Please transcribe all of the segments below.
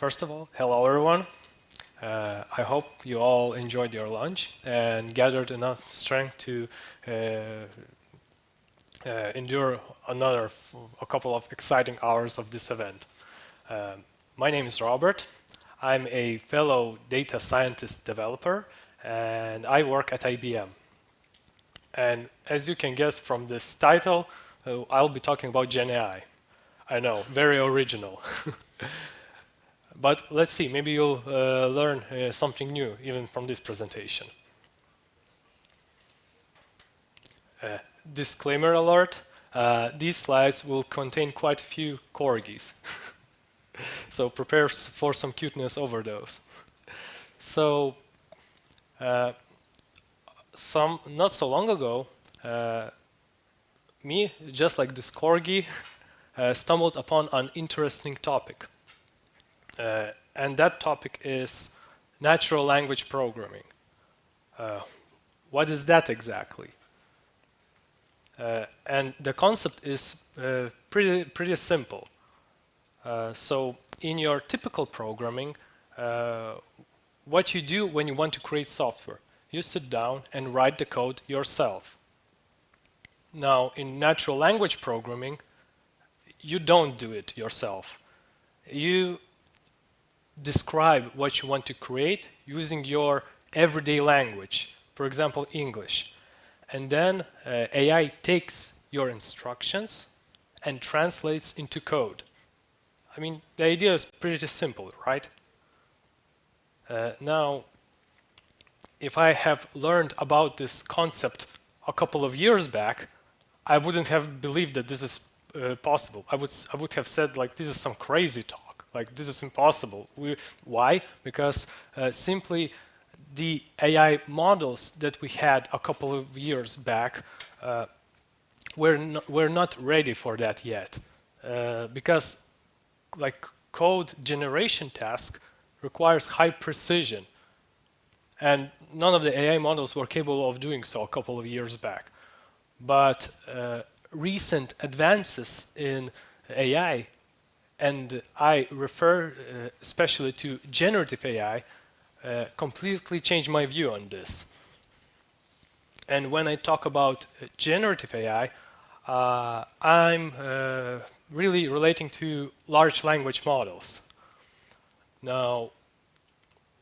First of all, hello everyone. I hope you all enjoyed your lunch and gathered enough strength to endure a couple of exciting hours of this event. My name is Robert. I'm a fellow data scientist developer and I work at IBM. And as you can guess from this title, I'll be talking about GenAI. I know, very original. But let's see, maybe you'll learn something new even from this presentation. Disclaimer alert, these slides will contain quite a few corgis. So prepare for some cuteness overdose. So, not so long ago, me, just like this corgi, stumbled upon an interesting topic. And that topic is natural language programming. What is that exactly? And the concept is pretty simple. So in your typical programming, what you do when you want to create software, you sit down and write the code yourself. Now, in natural language programming, you don't do it yourself. You describe what you want to create using your everyday language, for example, English. And then AI takes your instructions and translates into code. I mean, the idea is pretty simple, right? Now, if I have learned about this concept a couple of years back, I wouldn't have believed that this is possible. I would have said, like, this is some crazy talk. Like, this is impossible. Why? Because simply the AI models that we had a couple of years back were not ready for that yet. Because like code generation task requires high precision. And none of the AI models were capable of doing so a couple of years back. But recent advances in AI, and I refer especially to generative AI, completely changed my view on this. And when I talk about generative AI, I'm really relating to large language models. Now,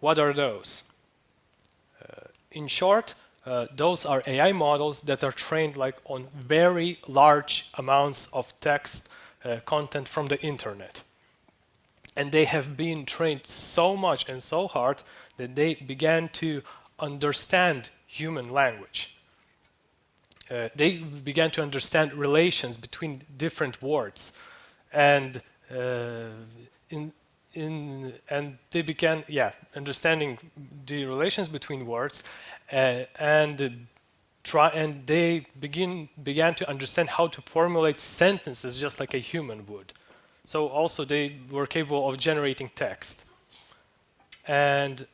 what are those? In short, those are AI models that are trained like on very large amounts of text content from the internet. And they have been trained so much and so hard that they began to understand human language. They began to understand relations between different words, and they began, understanding the relations between words, and they began to understand how to formulate sentences just like a human would. So also they were capable of generating text. And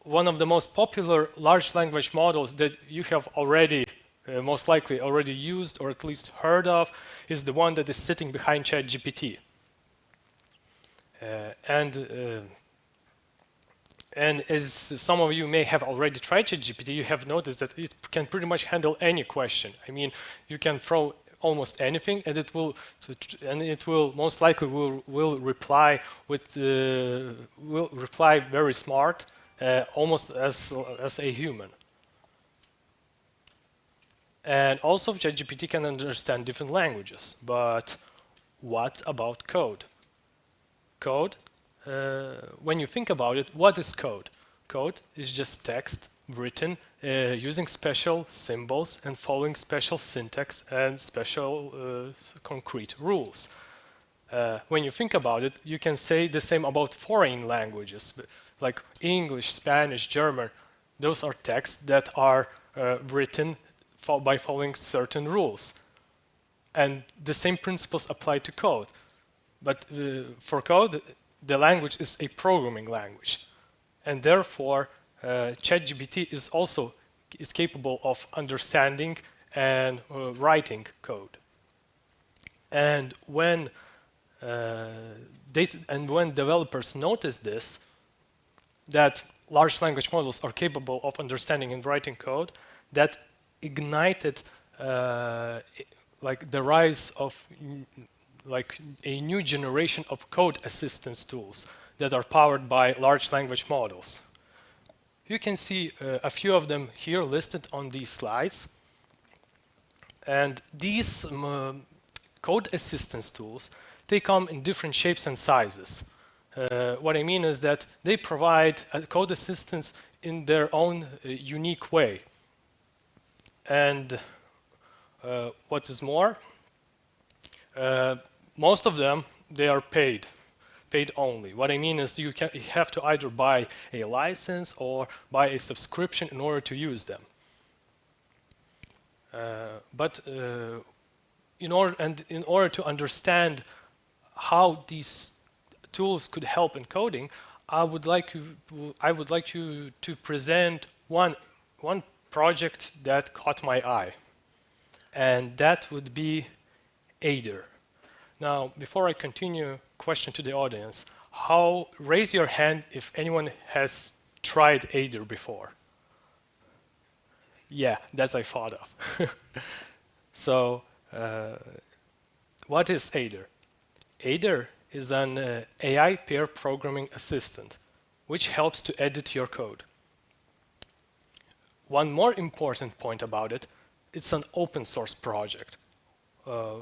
one of the most popular large language models that you have already most likely already used or at least heard of is the one that is sitting behind ChatGPT. And as some of you may have already tried ChatGPT, you have noticed that it can pretty much handle any question. I mean, you can throw almost anything, and it will most likely will reply very smart, almost as a human. And also, ChatGPT can understand different languages. But what about code? Code, when you think about it, what is code? Code is just text written using special symbols and following special syntax and special concrete rules. When you think about it, you can say the same about foreign languages, like English, Spanish, German. Those are texts that are written by following certain rules. And the same principles apply to code. But for code, the language is a programming language. And therefore, ChatGPT is capable of understanding and writing code. And when when developers notice this, that large language models are capable of understanding and writing code, that ignited like the rise of like a new generation of code assistance tools that are powered by large language models. You can see a few of them here listed on these slides. And these code assistance tools, they come in different shapes and sizes. What I mean is that they provide code assistance in their own unique way. And what is more, most of them, they are paid only. What I mean is you have to either buy a license or buy a subscription in order to use them. But in order to understand how these tools could help in coding, I would like you to present one project that caught my eye, and that would be Aider. Now, before I continue, question to the audience: raise your hand if anyone has tried Aider before. Yeah, that's I thought of. So, what is Aider? Aider is an AI pair programming assistant, which helps to edit your code. One more important point about it, it's an open source project.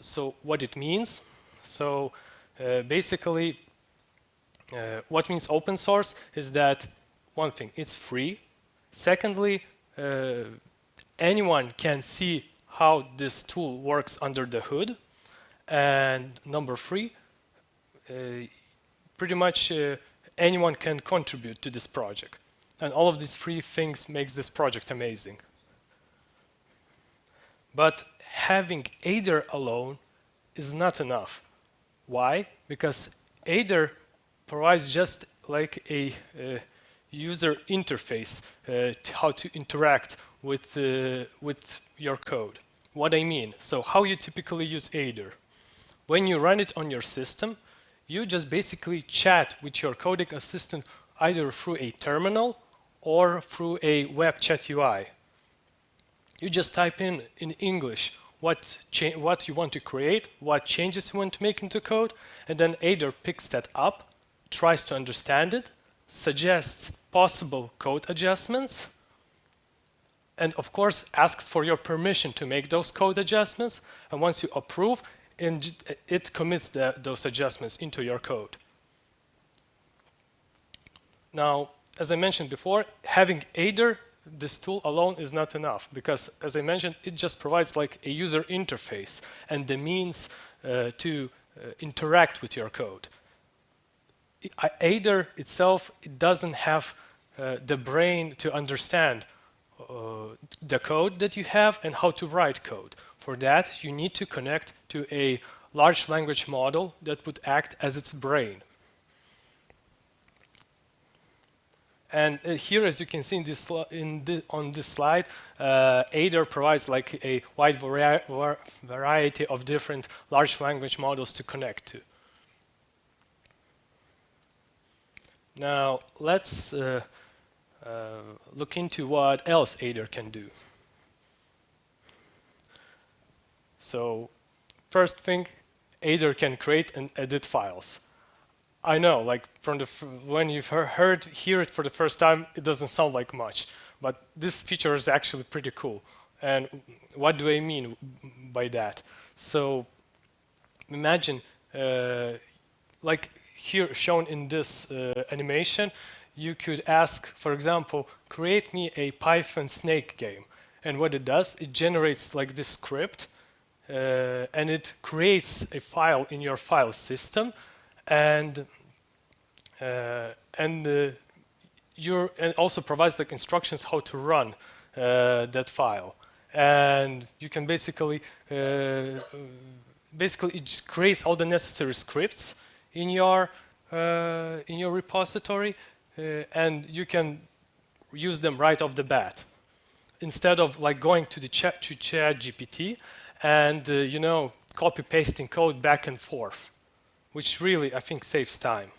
So what it means? So basically, what means open source is that, one thing, it's free. Secondly, anyone can see how this tool works under the hood. And number three, pretty much anyone can contribute to this project. And all of these three things makes this project amazing. But having Aider alone is not enough. Why? Because Aider provides just like a user interface how to interact with your code. What I mean, so how you typically use Aider. When you run it on your system, you just basically chat with your coding assistant either through a terminal or through a web chat UI. You just type in English what you want to create, what changes you want to make into code, and then Aider picks that up, tries to understand it, suggests possible code adjustments, and of course asks for your permission to make those code adjustments, and once you approve, it commits those adjustments into your code. Now, as I mentioned before, having Aider, this tool alone, is not enough, because as I mentioned, it just provides like a user interface and the means to interact with your code. Aider itself, it doesn't have the brain to understand the code that you have and how to write code. For that, you need to connect to a large language model that would act as its brain. And here, as you can see on this slide, Aider provides like a wide variety of different large language models to connect to. Now, let's look into what else Aider can do. So, first thing, Aider can create and edit files. I know, like when you've hear it for the first time, it doesn't sound like much, but this feature is actually pretty cool. And what do I mean by that? So imagine, like here shown in this animation, you could ask, for example, create me a Python snake game. And what it does, it generates like this script, and it creates a file in your file system, and also provides like instructions how to run that file. And you can basically it just creates all the necessary scripts in your repository, and you can use them right off the bat instead of like going to ChatGPT and copy pasting code back and forth. which really, I think, saves time.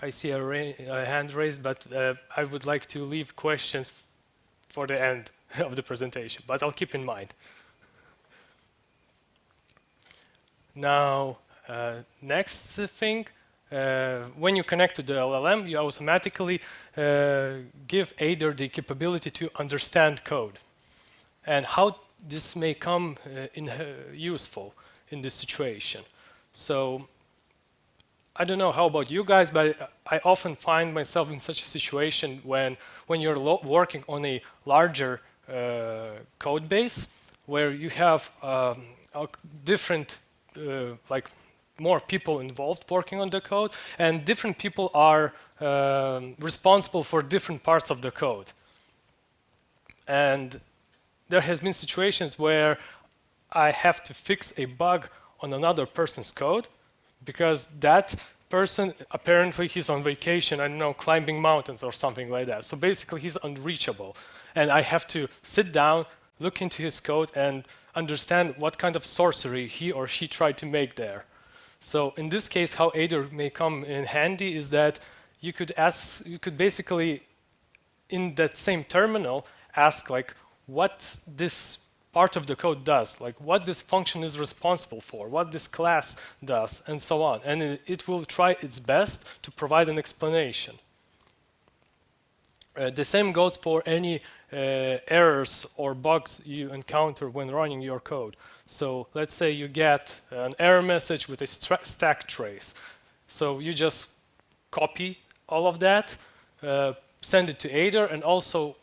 I see a hand raised, but I would like to leave questions for the end of the presentation, but I'll keep in mind. Now, next thing, when you connect to the LLM, you automatically give Aider the capability to understand code. And how this may come useful in this situation. So, I don't know how about you guys, but I often find myself in such a situation when you're working on a larger code base where you have different, like more people involved working on the code, and different people are responsible for different parts of the code. And there has been situations where I have to fix a bug on another person's code because that person, apparently he's on vacation, I don't know, climbing mountains or something like that. So basically he's unreachable. And I have to sit down, look into his code and understand what kind of sorcery he or she tried to make there. So in this case, how Aider may come in handy is that you could basically, in that same terminal, ask like what this part of the code does, like what this function is responsible for, what this class does, and so on. And it will try its best to provide an explanation. The same goes for any errors or bugs you encounter when running your code. So let's say you get an error message with a stack trace. So you just copy all of that, send it to Aider, and also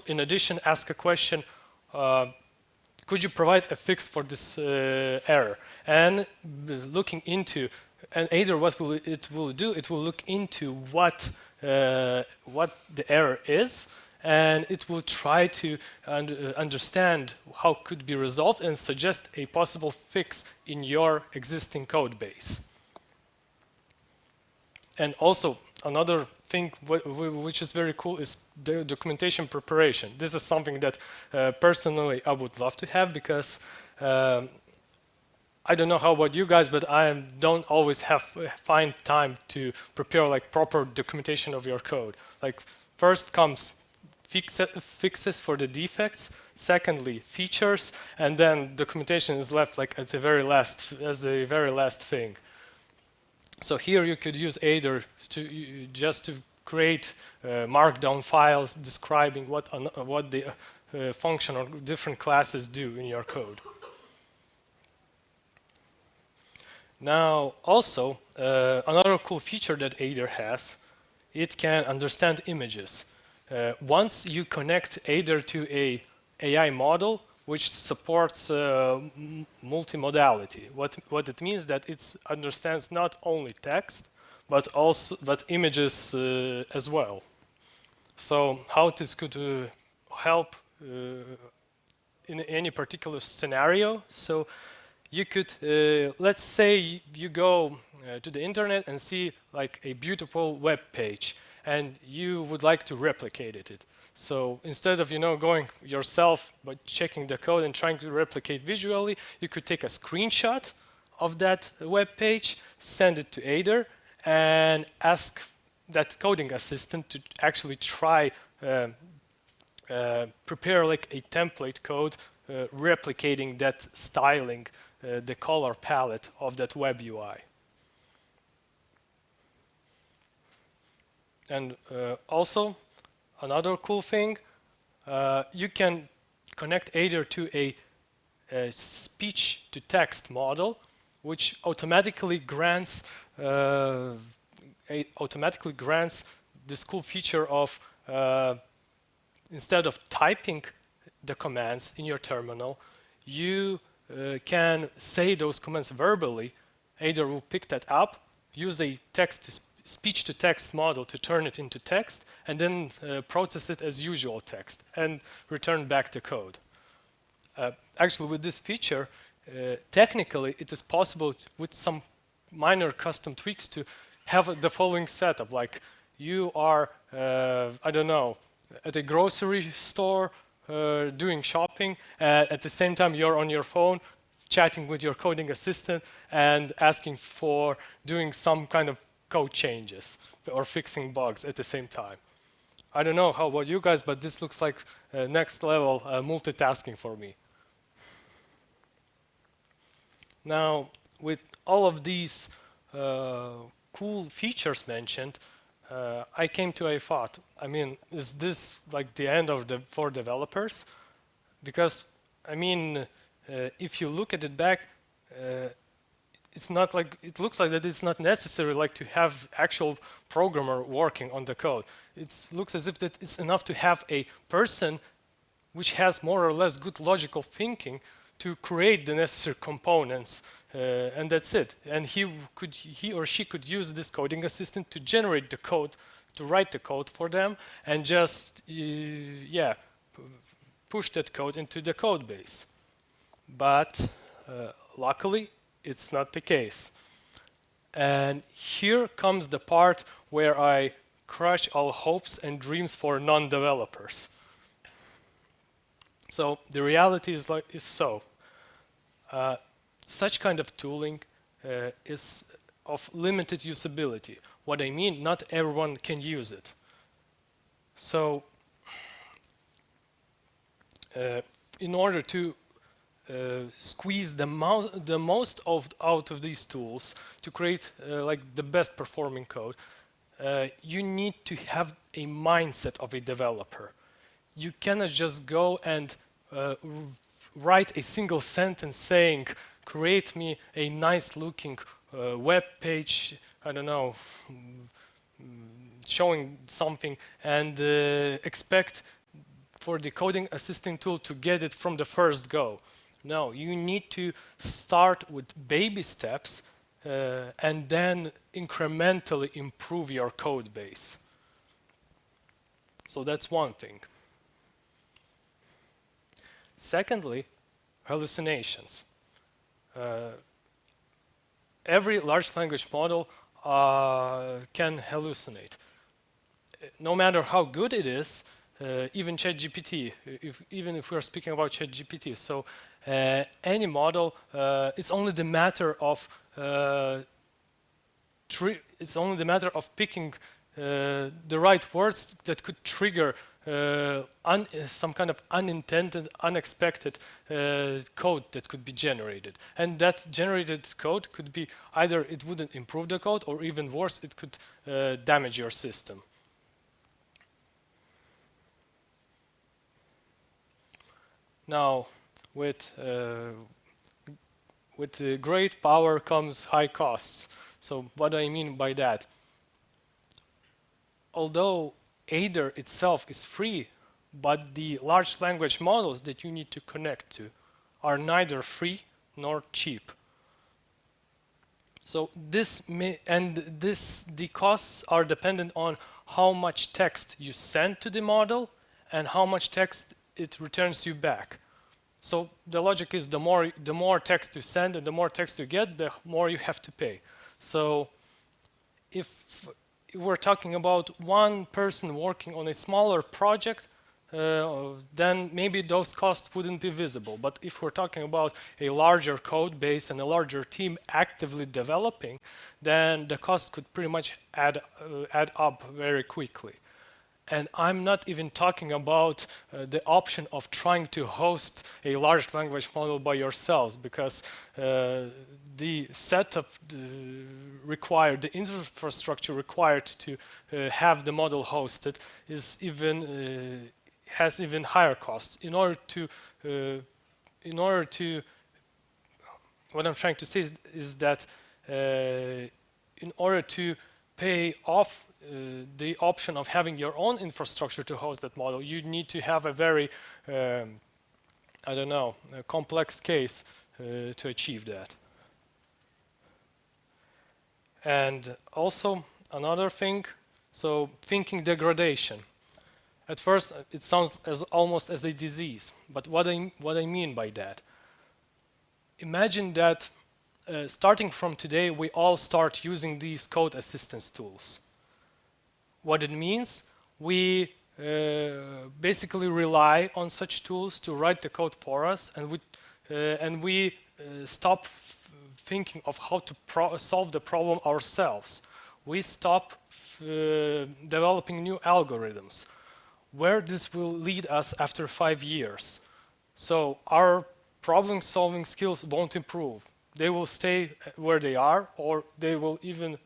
in addition ask a question, could you provide a fix for this error? And looking into, and Aider, what it will do, it will look into what the error is, and it will try to understand how it could be resolved and suggest a possible fix in your existing code base. And also, another thing which is very cool is the documentation preparation. This is something that personally I would love to have because I don't know how about you guys, but I don't always find time to prepare like proper documentation of your code. Like first comes fixes for the defects, secondly features, and then documentation is left like at the very last as the very last thing. So here you could use Aider to create markdown files describing what the function or different classes do in your code. Now, also, another cool feature that Aider has, it can understand images. Once you connect Aider to an AI model, which supports multimodality. What it means that it understands not only text, but images as well. So how this could help in any particular scenario. So you could, let's say you go to the internet and see like a beautiful web page, and you would like to replicate it. So instead of going yourself but checking the code and trying to replicate visually, you could take a screenshot of that web page, send it to Aider, and ask that coding assistant to actually try prepare like a template code replicating that styling, the color palette of that web UI. And also, another cool thing, you can connect Aider to a speech-to-text model, which automatically grants this cool feature of instead of typing the commands in your terminal, you can say those commands verbally. Aider will pick that up, use a speech-to-text model to turn it into text, and then process it as usual text and return back the code. Actually, with this feature, technically, it is possible with some minor custom tweaks to have the following setup. Like you are, I don't know, at a grocery store doing shopping, at the same time you're on your phone chatting with your coding assistant and asking for doing some kind of code changes or fixing bugs at the same time. I don't know how about you guys, but this looks like next level multitasking for me. Now, with all of these cool features mentioned, I came to a thought. I mean, is this like the end of for developers? Because I mean, if you look at it back, it's not like it looks like that it's not necessary like to have actual programmer working on the code. It looks as if that it's enough to have a person which has more or less good logical thinking to create the necessary components, and that's it. And he or she could use this coding assistant to generate the code, to write the code for them, and just yeah, push that code into the code base. But luckily, it's not the case. And here comes the part where I crush all hopes and dreams for non-developers. So the reality is so. Such kind of tooling is of limited usability. What I mean, not everyone can use it. So in order to squeeze the most out of these tools to create like the best performing code, you need to have a mindset of a developer. You cannot just go and write a single sentence saying, create me a nice looking web page, I don't know, showing something, and expect for the coding assistant tool to get it from the first go. No, you need to start with baby steps and then incrementally improve your code base. So that's one thing. Secondly, hallucinations. Every large language model can hallucinate. No matter how good it is, even ChatGPT, even if we're speaking about ChatGPT. So any model, it's only the matter of picking the right words that could trigger some kind of unintended, unexpected code that could be generated. And that generated code could be either it wouldn't improve the code, or even worse, it could damage your system. Now, with great power comes high costs. So what do I mean by that? Although Aider itself is free, but the large language models that you need to connect to are neither free nor cheap. So the costs are dependent on how much text you send to the model and how much text it returns you back. So the logic is the more text you send and the more text you get, the more you have to pay. So if we're talking about one person working on a smaller project, then maybe those costs wouldn't be visible. But if we're talking about a larger code base and a larger team actively developing, then the cost could pretty much add up very quickly. And I'm not even talking about the option of trying to host a large language model by yourselves, because the setup required, the infrastructure required to have the model hosted is has even higher costs. In order to, what I'm trying to say is that in order to pay off the option of having your own infrastructure to host that model, you need to have a very, I don't know, a complex case to achieve that. And also another thing, so thinking degradation. At first, it sounds almost as a disease, but what I mean by that? Imagine that starting from today, we all start using these code assistance tools. What it means, we basically rely on such tools to write the code for us, and we stop thinking of how to solve the problem ourselves. We stop developing new algorithms. Where this will lead us after 5 years. So our problem-solving skills won't improve. They will stay where they are, or they will even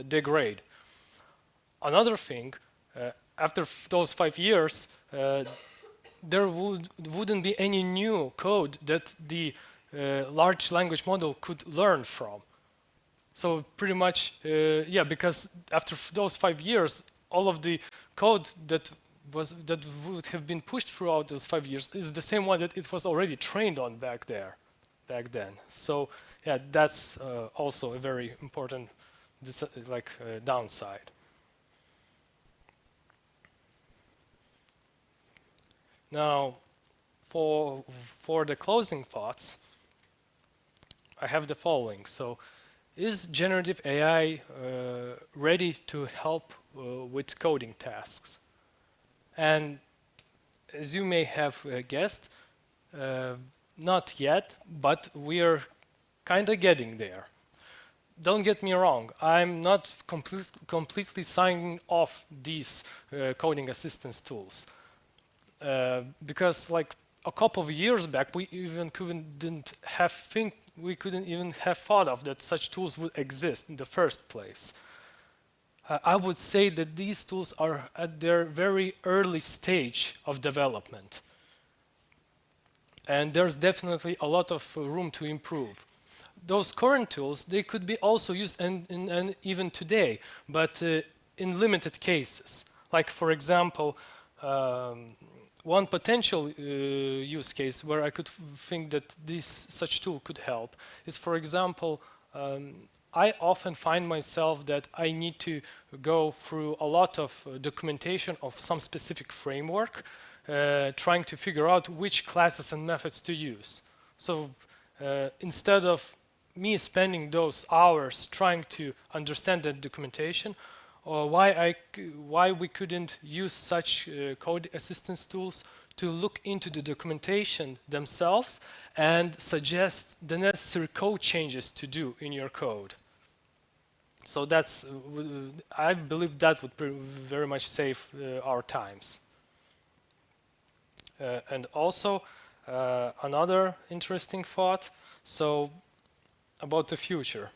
degrade. Another thing, after those 5 years, there wouldn't be any new code that the large language model could learn from. So pretty much, yeah, because after those 5 years, all of the code that would have been pushed throughout those 5 years is the same one that it was already trained on back then. So yeah, that's also a very important downside. Now, for the closing thoughts, I have the following. So, is generative AI ready to help with coding tasks? And as you may have guessed, not yet, but we are kind of getting there. Don't get me wrong, I'm not completely signing off these coding assistance tools. Because like a couple of years back, we couldn't even have thought of that such tools would exist in the first place. I would say that these tools are at their very early stage of development. And there's definitely a lot of room to improve. Those current tools, they could be also used and even today, but in limited cases. Like for example, one potential use case where I could think that such tool could help is, for example, I often find myself that I need to go through a lot of documentation of some specific framework, trying to figure out which classes and methods to use. So instead of me spending those hours trying to understand that documentation, or why we couldn't use such code assistance tools to look into the documentation themselves and suggest the necessary code changes to do in your code. So that's, I believe that would very much save our times. And also, another interesting thought, so about the future.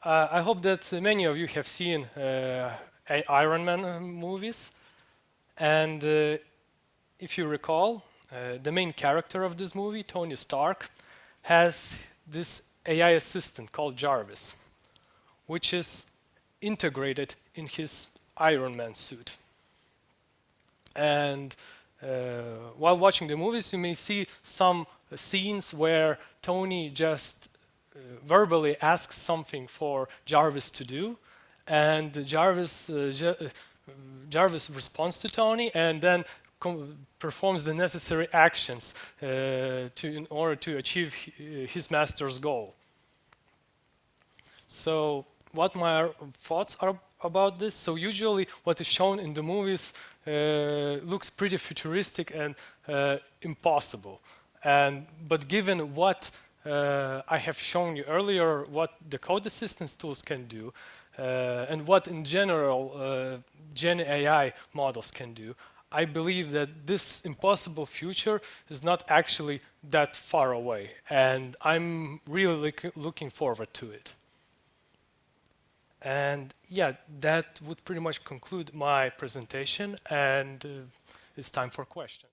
I hope that many of you have seen Iron Man movies, and if you recall, the main character of this movie, Tony Stark, has this AI assistant called Jarvis, which is integrated in his Iron Man suit. And while watching the movies, you may see some scenes where Tony just verbally asks something for Jarvis to do, and Jarvis responds to Tony and then performs the necessary actions in order to achieve his master's goal. So what my thoughts are about this? So usually what is shown in the movies looks pretty futuristic and impossible. But given what I have shown you earlier, what the code assistance tools can do, and what in general GenAI models can do, I believe that this impossible future is not actually that far away, and I'm really looking forward to it. And yeah, that would pretty much conclude my presentation, and it's time for questions.